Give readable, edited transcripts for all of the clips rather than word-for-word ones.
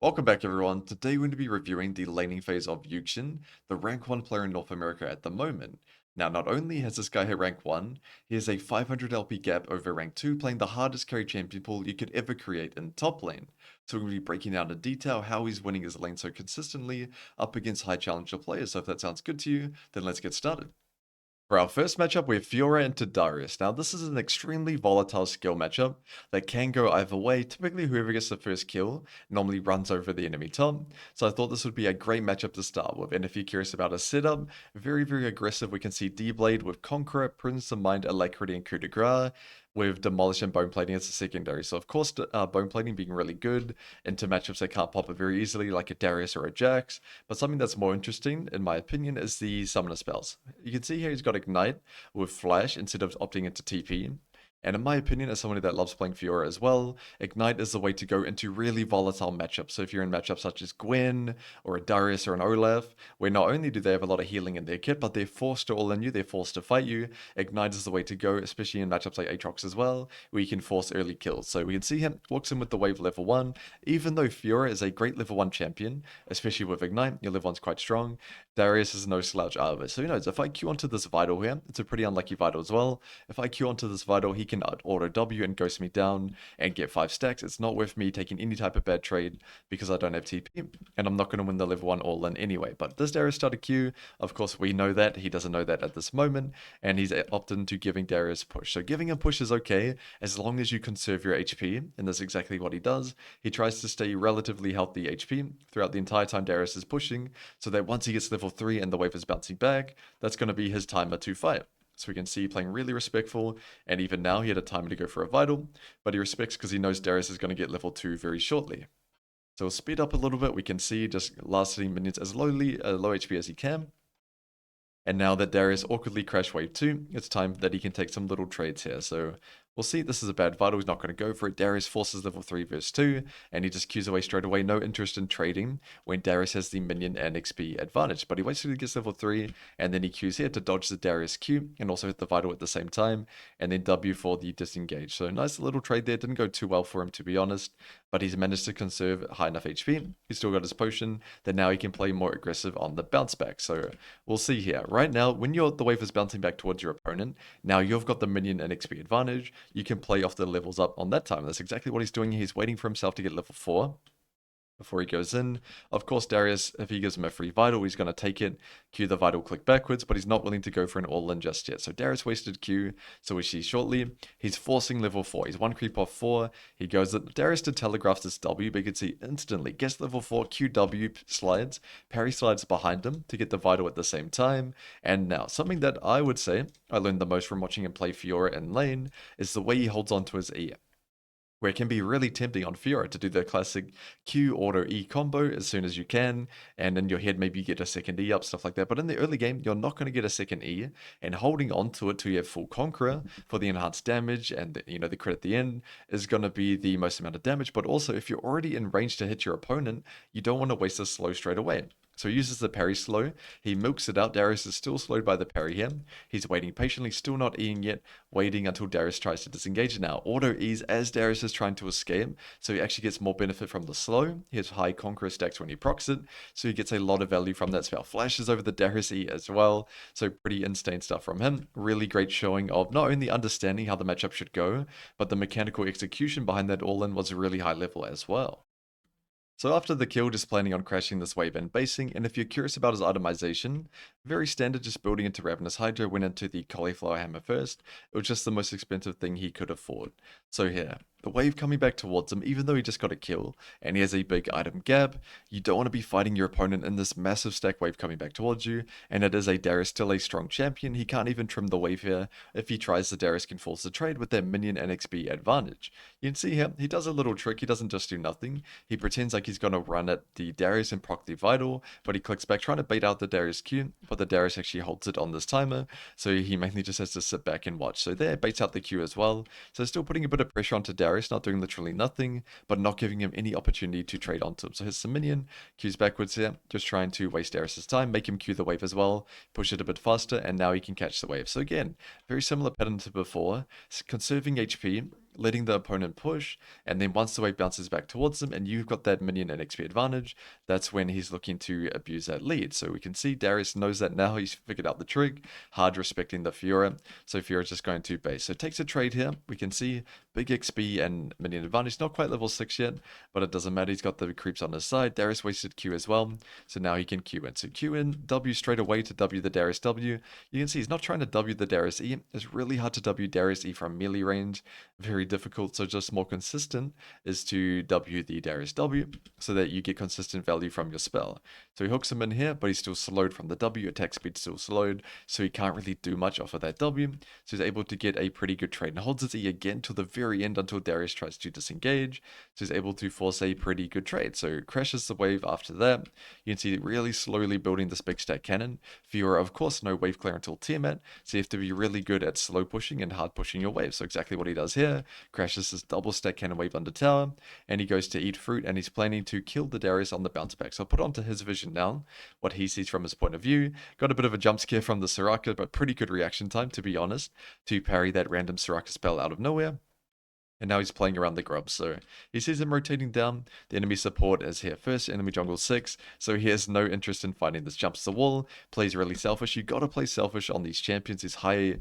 Welcome back everyone. Today we're going to be reviewing the laning phase of Yuxin, the rank 1 player in North America at the moment. Now not only has this guy hit rank 1, he has a 500 LP gap over rank 2 playing the hardest carry champion pool you could ever create in top lane. So we're going to be breaking down in detail how he's winning his lane so consistently up against high challenger players. So if that sounds good to you, then let's get started. For our first matchup, we have Fiora and Darius. Now, this is an extremely volatile skill matchup that can go either way. Typically, whoever gets the first kill normally runs over the enemy top. So I thought this would be a great matchup to start with. And if you're curious about a setup, very aggressive. We can see D-Blade with Conqueror, Presence of Mind, Alacrity, and Coup de Grace, with Demolish and Bone Plating as a secondary. So of course, Bone Plating being really good into matchups that can't pop it very easily, like a Darius or a Jax. But something that's more interesting, in my opinion, is the Summoner spells. You can see here he's got Ignite with Flash instead of opting into TP. And in my opinion, as somebody that loves playing Fiora as well, Ignite is the way to go into really volatile matchups. So if you're in matchups such as Gwen, or a Darius, or an Olaf, where not only do they have a lot of healing in their kit, but they're forced to all in you, they're forced to fight you, Ignite is the way to go, especially in matchups like Aatrox as well, where you can force early kills. So we can see him, walks in with the wave level 1, even though Fiora is a great level 1 champion, especially with Ignite, your level 1's quite strong, Darius is no slouch either. So who knows, if I Q onto this Vital here, it's a pretty unlucky Vital as well. If I Q onto this Vital, he can auto W and ghost me down and get 5 stacks. It's not worth me taking any type of bad trade because I don't have TP, and I'm not going to win the level 1 all-in anyway. But does Darius start a Q? Of course, we know that. He doesn't know that at this moment, and he's opted into giving Darius push. So giving him push is okay, as long as you conserve your HP, and that's exactly what he does. He tries to stay relatively healthy HP throughout the entire time Darius is pushing, so that once he gets level 3 and the wave is bouncing back, that's going to be his timer to fight. So we can see playing really respectful, and even now he had a timer to go for a Vital, but he respects because he knows Darius is going to get level 2 very shortly. So we'll speed up a little bit, we can see just lasting minions as low HP as he can. And now that Darius awkwardly crashed wave 2, it's time that he can take some little trades here. So we'll see, this is a bad Vital, he's not going to go for it. Darius forces level 3 versus 2, and he just queues away straight away, no interest in trading when Darius has the minion and XP advantage. But he waits till he gets level 3, and then he queues here to dodge the Darius Q, and also hit the Vital at the same time, and then W for the disengage. So nice little trade there, didn't go too well for him to be honest, but he's managed to conserve high enough HP. He's still got his potion, then now he can play more aggressive on the bounce back. So we'll see here. Right now, when the wave is bouncing back towards your opponent, now you've got the minion and XP advantage. You can play off the levels up on that time. That's exactly what he's doing. He's waiting for himself to get level 4 before he goes in. Of course, Darius, if he gives him a free Vital, he's going to take it, Q the Vital, click backwards, but he's not willing to go for an all-in just yet. So Darius wasted Q, so we see shortly, he's forcing level 4. He's one creep off 4, he goes, Darius did telegraph this W, but you can see instantly, gets level 4, QW slides, parry slides behind him to get the Vital at the same time, and now, something that I would say I learned the most from watching him play Fiora in lane, is the way he holds onto his E, where it can be really tempting on Fiora to do the classic Q auto E combo as soon as you can, and in your head maybe you get a second E up, stuff like that. But in the early game, you're not going to get a second E, and holding on to it till you have full Conqueror for the enhanced damage and the crit at the end is going to be the most amount of damage. But also, if you're already in range to hit your opponent, you don't want to waste a slow straight away. So he uses the parry slow, he milks it out. Darius is still slowed by the parry here. He's waiting patiently, still not Eing yet, waiting until Darius tries to disengage. Now, auto E's as Darius is trying to escape, so he actually gets more benefit from the slow. He has high Conqueror stacks when he procs it, so he gets a lot of value from that spell. Flashes over the Darius E as well, so pretty insane stuff from him. Really great showing of not only understanding how the matchup should go, but the mechanical execution behind that all-in was really high level as well. So after the kill, just planning on crashing this wave and basing, and if you're curious about his itemization, very standard, just building into Ravenous Hydra, went into the Cauliflower Hammer first. It was just the most expensive thing he could afford. So here, the wave coming back towards him, even though he just got a kill, and he has a big item gap, you don't want to be fighting your opponent in this massive stack wave coming back towards you, and it is a Darius, still a strong champion. He can't even trim the wave here. If he tries, the Darius can force the trade with their minion and XP advantage. You can see here, he does a little trick, he doesn't just do nothing, he pretends like he's going to run at the Darius and proc the Vital, but he clicks back trying to bait out the Darius Q, but the Darius actually holds it on this timer, so he mainly just has to sit back and watch. So there, baits out the Q as well, so still putting a bit of pressure onto Darius, not doing literally nothing, but not giving him any opportunity to trade onto him. So here's some minion, Q's backwards here, just trying to waste Darius's time, make him Q the wave as well, push it a bit faster, and now he can catch the wave. So again, very similar pattern to before, conserving HP, letting the opponent push, and then once the wave bounces back towards them and you've got that minion and XP advantage, that's when he's looking to abuse that lead. So we can see Darius knows that now, he's figured out the trick, hard respecting the Fiora, so Fiora's just going to base. So takes a trade here, we can see big XP and minion advantage, not quite level 6 yet, but it doesn't matter, he's got the creeps on his side. Darius wasted Q as well, so now he can Q in. So Q in, W straight away to W the Darius W. You can see he's not trying to W the Darius E. It's really hard to W Darius E from melee range, very difficult, so just more consistent is to W the Darius W, so that you get consistent value from your spell. So he hooks him in here, but he's still slowed from the W, attack speed still slowed, so he can't really do much off of that W, so he's able to get a pretty good trade, and holds his E again till the very end until Darius tries to disengage, so he's able to force a pretty good trade. So crashes the wave after that. You can see it really slowly building this big stack cannon. Fiora, of course, no wave clear until Tiamat, so you have to be really good at slow pushing and hard pushing your wave. So exactly what he does here, crashes his double stack cannon wave under tower, and he goes to eat fruit, and he's planning to kill the Darius on the bounce back. So I'll put onto his vision now, what he sees from his point of view. Got a bit of a jump scare from the Soraka, but pretty good reaction time, to be honest, to parry that random Soraka spell out of nowhere. And now he's playing around the grubs, so he sees him rotating down. The enemy support is here first, enemy jungle 6, so he has no interest in fighting this. Jumps the wall, plays really selfish. You gotta play selfish on these champions, these high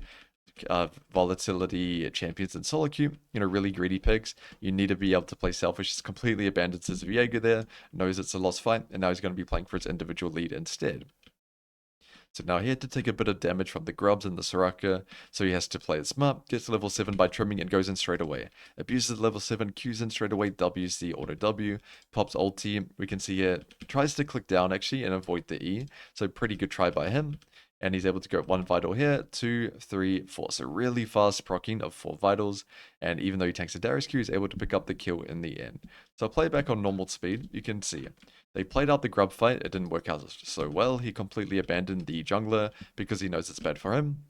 volatility champions in solo queue, really greedy picks. You need to be able to play selfish. He's completely abandoned his Viego there, knows it's a lost fight, and now he's going to be playing for his individual lead instead. So now he had to take a bit of damage from the grubs and the Soraka, so he has to play it smart, gets to level 7 by trimming and goes in straight away. Abuses level 7, Qs in straight away, Ws the auto W, pops ulti, we can see here, tries to click down actually and avoid the E, so pretty good try by him. And he's able to go 1 vital here, 2, 3, 4. So really fast proccing of 4 vitals. And even though he tanks a Darius Q, he's able to pick up the kill in the end. So I'll play back on normal speed. You can see they played out the grub fight. It didn't work out so well. He completely abandoned the jungler because he knows it's bad for him.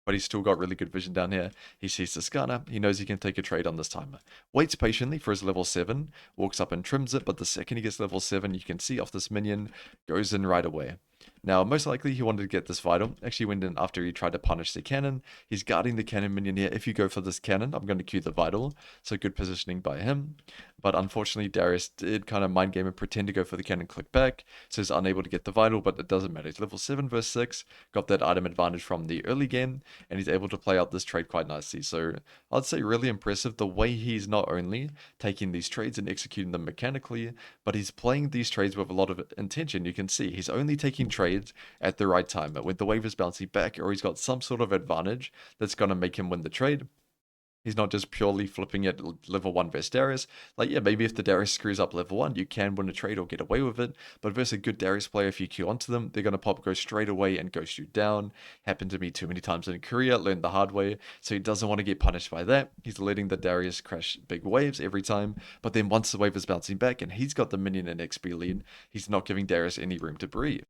But he's still got really good vision down here. He sees the Skana. He knows he can take a trade on this timer. Waits patiently for his level 7. Walks up and trims it. But the second he gets level 7, you can see off this minion, goes in right away. Now, most likely he wanted to get this vital. Actually went in after he tried to punish the cannon. He's guarding the cannon minion here. If you go for this cannon, I'm going to queue the vital. So good positioning by him. But unfortunately, Darius did kind of mind game and pretend to go for the cannon, click back. So he's unable to get the vital, but it doesn't matter. He's level 7 versus 6. Got that item advantage from the early game. And he's able to play out this trade quite nicely. So I'd say really impressive the way he's not only taking these trades and executing them mechanically, but he's playing these trades with a lot of intention. You can see he's only taking trades at the right time, when the wave is bouncing back or he's got some sort of advantage that's going to make him win the trade. He's not just purely flipping it level 1 versus Darius. Like, yeah, maybe if the Darius screws up level 1, you can win a trade or get away with it. But versus a good Darius player, if you queue onto them, they're going to go straight away and ghost you down. Happened to me too many times in Korea, learned the hard way. So he doesn't want to get punished by that. He's letting the Darius crash big waves every time. But then once the wave is bouncing back and he's got the minion and XP lead, he's not giving Darius any room to breathe.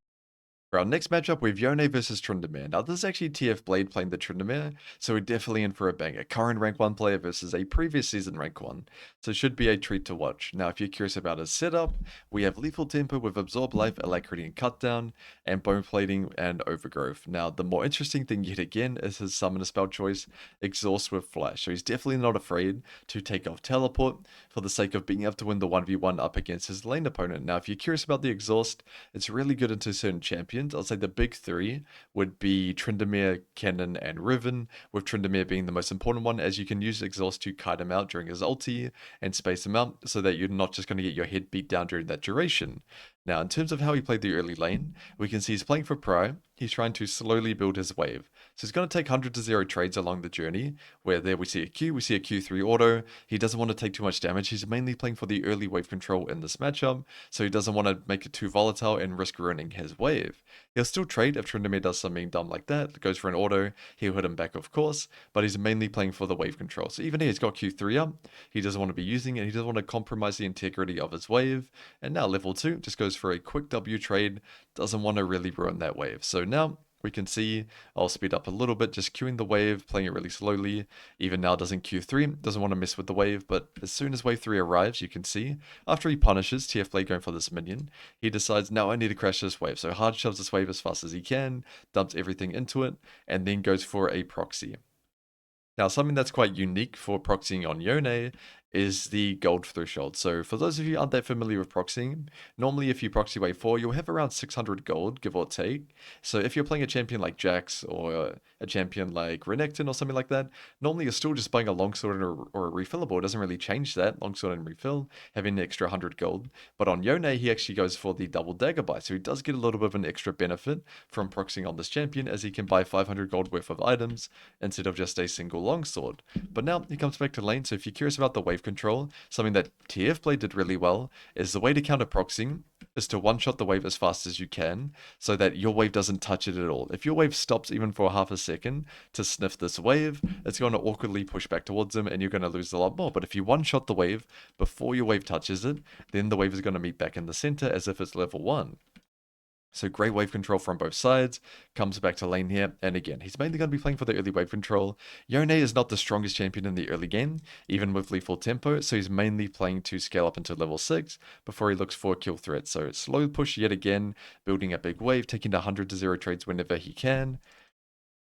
For our next matchup, we have Yone versus Tryndamere. Now, this is actually TF Blade playing the Tryndamere, so we're definitely in for a banger. Current rank 1 player versus a previous season rank 1, so it should be a treat to watch. Now, if you're curious about his setup, we have Lethal Temper with Absorb Life, Alacrity and Cutdown, and Bone Plating and Overgrowth. Now, the more interesting thing yet again is his summoner spell choice, Exhaust with Flash. So he's definitely not afraid to take off Teleport for the sake of being able to win the 1v1 up against his lane opponent. Now, if you're curious about the Exhaust, it's really good into certain champions. I'll say the big 3 would be Tryndamere, Kennen, and Riven, with Tryndamere being the most important one, as you can use Exhaust to kite him out during his ulti and space him out so that you're not just going to get your head beat down during that duration. Now, in terms of how he played the early lane, we can see he's playing for Pry. He's trying to slowly build his wave. So he's going to take 100 to 0 trades along the journey, where there we see a Q, we see a Q3 auto. He doesn't want to take too much damage. He's mainly playing for the early wave control in this matchup, so he doesn't want to make it too volatile and risk ruining his wave. He'll still trade if Tryndamere does something dumb like that, goes for an auto, he'll hit him back of course, but he's mainly playing for the wave control. So even here he's got Q3 up, he doesn't want to be using it, he doesn't want to compromise the integrity of his wave, and now level 2 just goes for a quick W trade, doesn't want to really ruin that wave. So now we can see, I'll speed up a little bit, just queuing the wave, playing it really slowly. Even now doesn't Q3, doesn't want to mess with the wave, but as soon as wave 3 arrives, you can see, after he punishes TF Blade going for this minion, he decides, now I need to crash this wave. So hard shoves this wave as fast as he can, dumps everything into it, and then goes for a proxy. Now, something that's quite unique for proxying on Yone is the gold threshold. So for those of you who aren't that familiar with proxying, normally if you proxy wave 4, you'll have around 600 gold, give or take. So if you're playing a champion like Jax or a champion like Renekton or something like that, normally you're still just buying a longsword or a refillable. It doesn't really change that, longsword and refill, having an extra 100 gold. But on Yone, he actually goes for the double dagger buy. So he does get a little bit of an extra benefit from proxying on this champion, as he can buy 500 gold worth of items instead of just a single longsword. But now he comes back to lane, so if you're curious about the wave control, something that TF Play did really well is the way to counter proxying is to one-shot the wave as fast as you can so that your wave doesn't touch it at all. If your wave stops even for half a second to sniff this wave, it's going to awkwardly push back towards him and you're going to lose a lot more. But if you one-shot the wave before your wave touches it, then the wave is going to meet back in the center as if it's level 1. So great wave control from both sides, comes back to lane here, and again, he's mainly going to be playing for the early wave control. Yone is not the strongest champion in the early game, even with lethal tempo, so he's mainly playing to scale up into level 6 before he looks for a kill threat. So slow push yet again, building a big wave, taking 100 to 0 trades whenever he can.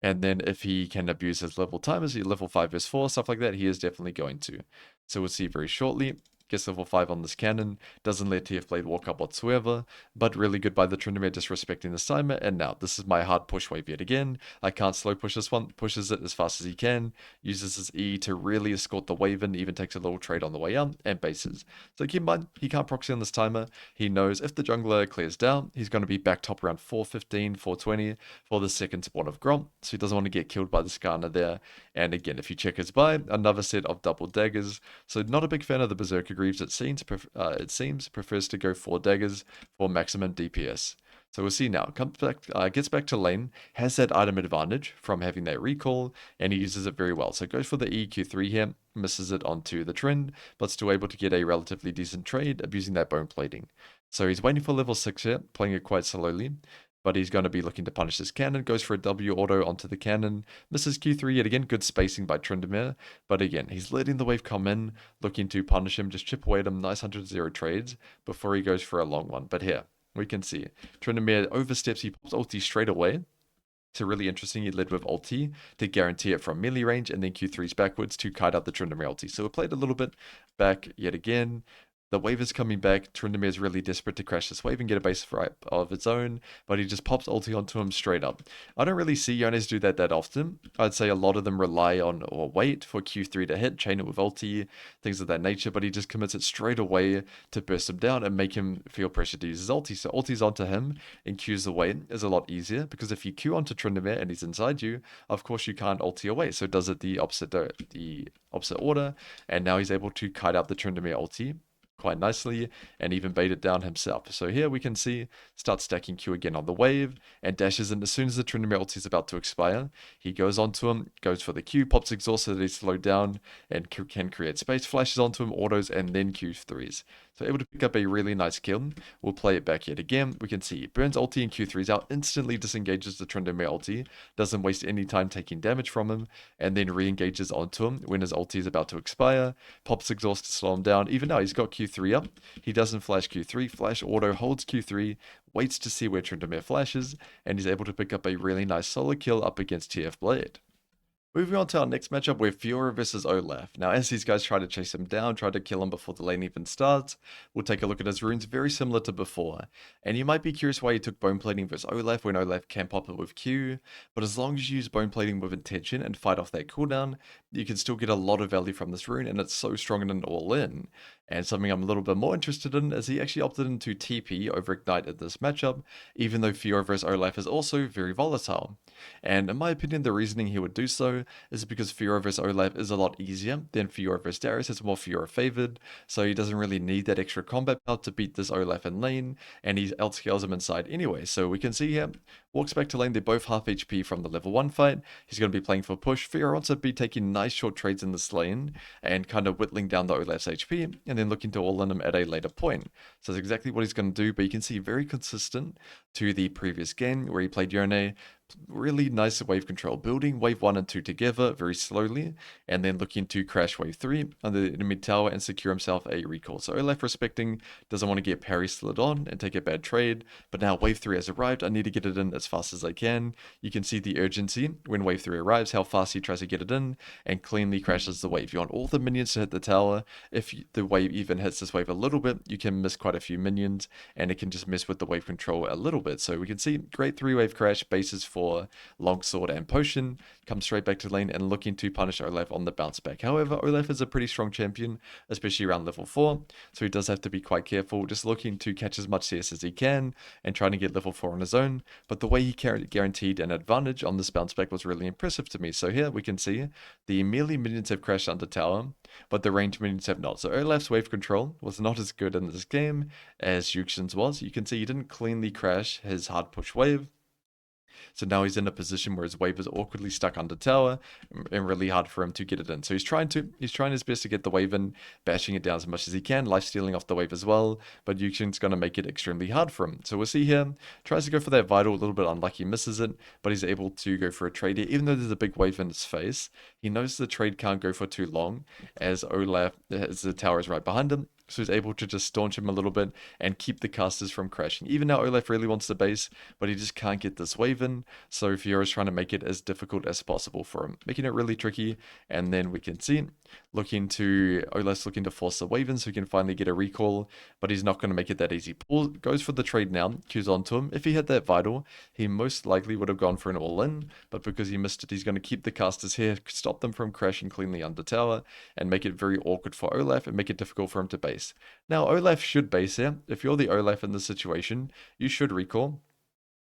And then if he can abuse his level timers, level 5 versus 4, stuff like that, he is definitely going to. So we'll see very shortly. Gets level 5 on this cannon, doesn't let TF Blade walk up whatsoever, but really good by the Tryndamere disrespecting this timer, and now this is my hard push wave yet again. I can't slow push this one, pushes it as fast as he can, uses his E to really escort the wave in, even takes a little trade on the way up, and bases. So keep in mind, he can't proxy on this timer. He knows if the jungler clears down, he's going to be back top around 415, 420 for the second spawn of Gromp, so he doesn't want to get killed by the Skarner there. And again, if you check his buy, another set of double daggers, so not a big fan of the Berserker Greaves, it seems prefers to go 4 daggers for maximum DPS. So we'll see now. Comes back, gets back to lane, has that item advantage from having that recall, and he uses it very well. So goes for the EQ3 here, misses it onto the trend, but still able to get a relatively decent trade, abusing that bone plating. So he's waiting for level 6 here, playing it quite slowly, but he's going to be looking to punish this cannon, goes for a W auto onto the cannon, misses Q3 yet again, good spacing by Tryndamere, but again, he's letting the wave come in, looking to punish him, just chip away at him, nice 100-0 trades, before he goes for a long one. But here, we can see, Tryndamere oversteps, he pops ulti straight away. So really interesting, he led with ulti to guarantee it from melee range, and then Q3's backwards to kite out the Tryndamere ulti. So we played a little bit back yet again. The wave is coming back. Tryndamere is really desperate to crash this wave and get a base fight of its own, but he just pops ulti onto him straight up. I don't really see Yones do that often. I'd say a lot of them rely on or wait for Q3 to hit, chain it with ulti, things of that nature, but he just commits it straight away to burst him down and make him feel pressure to use his ulti. So ulti's onto him and Q's away is a lot easier, because if you Q onto Tryndamere and he's inside you, of course you can't ulti away, so it does it the opposite order, and now he's able to kite out the Tryndamere ulti quite nicely and even bait it down himself. So here we can see, start stacking Q again on the wave and dashes in as soon as the Tryndamere ulti is about to expire. He goes onto him, goes for the Q, pops exhaust so that he's slowed down and can create space, flashes onto him, autos, and then Q3s. So able to pick up a really nice kill. We'll play it back yet again. We can see burns ulti and Q3s out, instantly disengages the Tryndamere ulti, doesn't waste any time taking damage from him, and then re-engages onto him when his ulti is about to expire, pops exhaust to slow him down. Even now he's got Q3 up, he doesn't flash Q3, flash auto, holds Q3, waits to see where Tryndamere flashes, and he's able to pick up a really nice solo kill up against TF Blade. Moving on to our next matchup with Fiora versus Olaf. Now, as these guys try to chase him down, try to kill him before the lane even starts, we'll take a look at his runes, very similar to before. And you might be curious why he took bone plating versus Olaf when Olaf can pop it with Q, but as long as you use bone plating with intention and fight off that cooldown, you can still get a lot of value from this rune, and it's so strong in an all-in. And something I'm a little bit more interested in is he actually opted into TP over Ignite at this matchup, even though Fiora versus Olaf is also very volatile. And in my opinion, the reasoning he would do so is because Fiora vs Olaf is a lot easier than Fiora vs Darius. It's more Fiora favored, so he doesn't really need that extra combat power to beat this Olaf in lane, and he outscales him inside anyway. So we can see here, walks back to lane, they're both half HP from the level 1 fight. He's going to be playing for push. Fiora wants to be taking nice short trades in this lane and kind of whittling down the Olaf's HP, and then looking to all in him at a later point. So that's exactly what he's going to do, but you can see very consistent to the previous game where he played Yone, really nice wave control, building wave 1 and 2 together very slowly, and then looking to crash wave 3 on the enemy tower and secure himself a recall. So Olaf respecting, doesn't want to get parry slid on and take a bad trade, but now wave 3 has arrived, I need to get it in as fast as I can. You can see the urgency when wave 3 arrives, how fast he tries to get it in, and cleanly crashes the wave. You want all the minions to hit the tower. If the wave even hits this wave a little bit, you can miss quite a few minions, and it can just mess with the wave control a little bit. So we can see great 3-wave crash, bases for longsword and potion, come straight back to lane and looking to punish Olaf on the bounce back. However, Olaf is a pretty strong champion, especially around level 4, so he does have to be quite careful, just looking to catch as much CS as he can and trying to get level 4 on his own. But the way he guaranteed an advantage on this bounce back was really impressive to me. So here we can see the melee minions have crashed under tower, but the ranged minions have not. So Olaf's wave control was not as good in this game as Yuxin's was. You can see he didn't cleanly crash his hard push wave. So now he's in a position where his wave is awkwardly stuck under tower and really hard for him to get it in. So he's trying his best to get the wave in, bashing it down as much as he can, life stealing off the wave as well, but Yuxin's going to make it extremely hard for him. So we'll see here, tries to go for that vital, a little bit unlucky, misses it, but he's able to go for a trade here. Even though there's a big wave in his face, he knows the trade can't go for too long as the tower is right behind him. So he's able to just staunch him a little bit and keep the casters from crashing. Even now Olaf really wants the base, but he just can't get this wave in. So Fiora's trying to make it as difficult as possible for him, making it really tricky. And then we can see Olaf's looking to force the wave in so he can finally get a recall, but he's not going to make it that easy. Paul goes for the trade now, Q's onto him. If he had that vital, he most likely would have gone for an all-in, but because he missed it, he's going to keep the casters here, stop them from crashing cleanly under tower, and make it very awkward for Olaf and make it difficult for him to base. Now, Olaf should base here. If you're the Olaf in this situation, you should recall.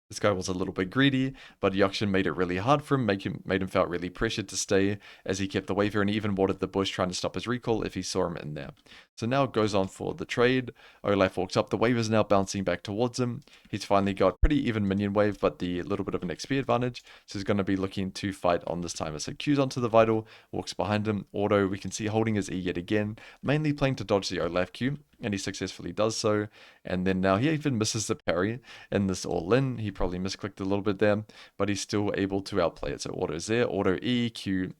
This guy was a little bit greedy, but Yuxin made it really hard for him, made him felt really pressured to stay as he kept the wave here, and he even watered the bush trying to stop his recall if he saw him in there. So now it goes on for the trade. Olaf walks up, the wave is now bouncing back towards him. He's finally got pretty even minion wave, but the little bit of an XP advantage, so he's going to be looking to fight on this timer. So Q's onto the vital, walks behind him, auto, we can see holding his E yet again, mainly playing to dodge the Olaf Q, and he successfully does so. And then now he even misses the parry in this all-in. He probably misclicked a little bit there, but he's still able to outplay it. So auto's there, auto E, Q,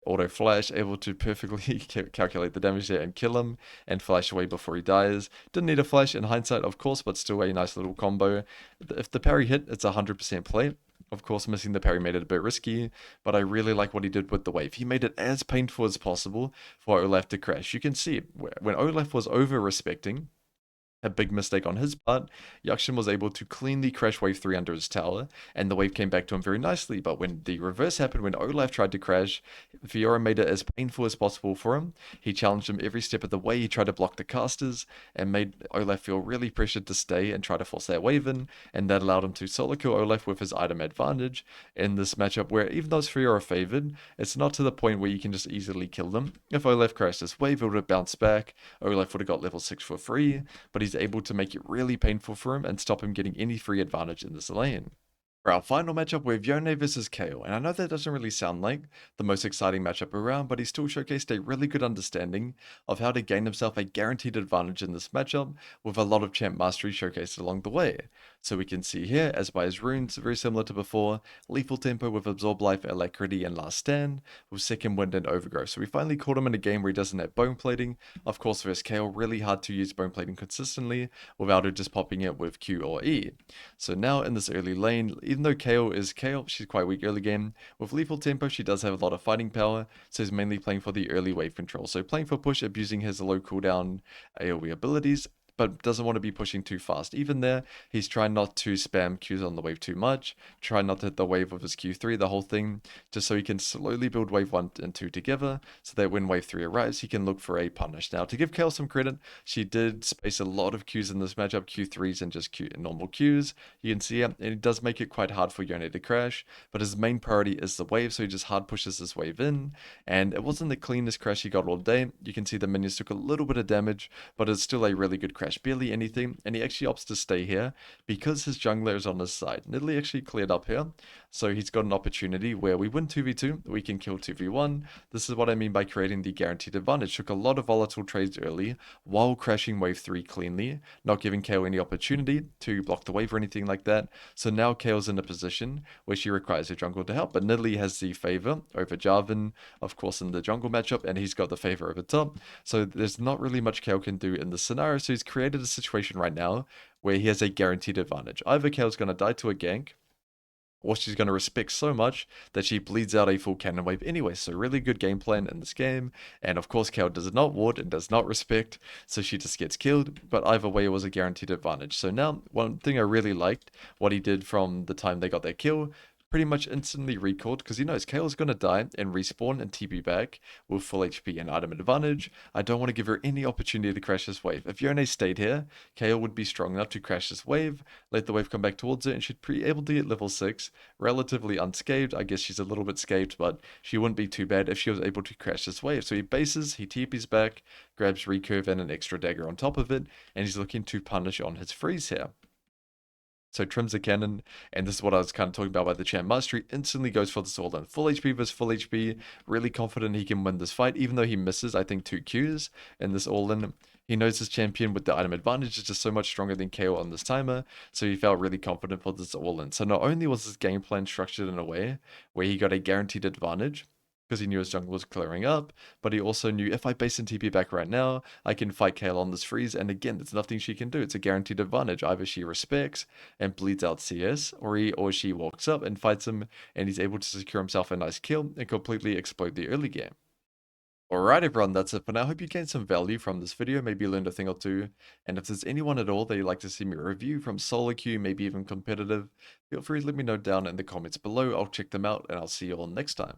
auto flash, able to perfectly calculate the damage there and kill him and flash away before he dies. Didn't need a flash in hindsight, of course, but still a nice little combo. If the parry hit, it's 100% play. Of course, missing the parry made it a bit risky, but I really like what he did with the wave. He made it as painful as possible for Olaf to crash. You can see when Olaf was over-respecting, a big mistake on his part, Yuxin was able to cleanly crash wave 3 under his tower, and the wave came back to him very nicely. But when the reverse happened, when Olaf tried to crash, Fiora made it as painful as possible for him. He challenged him every step of the way. He tried to block the casters and made Olaf feel really pressured to stay and try to force that wave in, and that allowed him to solo kill Olaf with his item advantage in this matchup where even though Fiora favored, it's not to the point where you can just easily kill them. If Olaf crashed this wave, it would have bounced back. Olaf would have got level 6 for free, but he's able to make it really painful for him and stop him getting any free advantage in this lane. For our final matchup, we have Yone versus Kale, and I know that doesn't really sound like the most exciting matchup around, but he still showcased a really good understanding of how to gain himself a guaranteed advantage in this matchup, with a lot of champ mastery showcased along the way. So we can see here, as by his runes, very similar to before, Lethal Tempo with Absorb Life, Alacrity, and Last Stand, with Second Wind and Overgrowth. So we finally caught him in a game where he doesn't have Bone Plating. Of course, versus Kale, really hard to use Bone Plating consistently without it just popping it with Q or E. So now in this early lane, even though Kale is Kale, she's quite weak early game. With Lethal Tempo, she does have a lot of fighting power, so he's mainly playing for the early wave control. So playing for push, abusing his low cooldown AoE abilities, but doesn't want to be pushing too fast. Even there, he's trying not to spam Qs on the wave too much, try not to hit the wave with his Q3, the whole thing, just so he can slowly build wave 1 and 2 together, so that when wave 3 arrives, he can look for a punish. Now, to give Kale some credit, she did space a lot of Qs in this matchup, Q3s and just normal Qs. You can see it, and it does make it quite hard for Yone to crash, but his main priority is the wave, so he just hard pushes this wave in, and it wasn't the cleanest crash he got all day. You can see the minions took a little bit of damage, but it's still a really good crash. crash barely anything, and he actually opts to stay here because his jungler is on his side. Nidalee actually cleared up here, so he's got an opportunity where we win 2v2, we can kill 2v1. This is what I mean by creating the guaranteed advantage. Took a lot of volatile trades early while crashing wave 3 cleanly, not giving KO any opportunity to block the wave or anything like that. So now KO's in a position where she requires her jungle to help, but Nidalee has the favor over Jarvan, of course, in the jungle matchup, and he's got the favor over top. So there's not really much KO can do in this scenario. So he's created a situation right now where he has a guaranteed advantage. Either KO's going to die to a gank, or she's going to respect so much that she bleeds out a full cannon wave anyway. So really good game plan in this game. And of course, KO does not ward and does not respect, so she just gets killed. But either way, it was a guaranteed advantage. So now, one thing I really liked, what he did from the time they got their kill, pretty much instantly recalled because he knows KO's going to die and respawn and TP back with full HP and item advantage. I don't want to give her any opportunity to crash this wave. If Yone stayed here, KO would be strong enough to crash this wave, let the wave come back towards it, and she'd be able to get level 6 relatively unscathed. I guess she's a little bit scathed, but she wouldn't be too bad if she was able to crash this wave. So he bases, he TPs back, grabs recurve and an extra dagger on top of it, and he's looking to punish on his freeze here. So trims the cannon, and this is what I was kind of talking about by the champ mastery, instantly goes for this all-in. Full HP versus full HP, really confident he can win this fight, even though he misses, I think, 2 Qs in this all-in. He knows his champion with the item advantage is just so much stronger than KO on this timer, so he felt really confident for this all-in. So not only was his game plan structured in a way where he got a guaranteed advantage, because he knew his jungle was clearing up, but he also knew if I base and TP back right now, I can fight Kale on this freeze, and again, there's nothing she can do. It's a guaranteed advantage. Either she respects and bleeds out CS, or she walks up and fights him, and he's able to secure himself a nice kill and completely explode the early game. Alright everyone, that's it for now. I hope you gained some value from this video, maybe learned a thing or two, and if there's anyone at all that you'd like to see me review from solo queue, maybe even competitive, feel free to let me know down in the comments below. I'll check them out, and I'll see you all next time.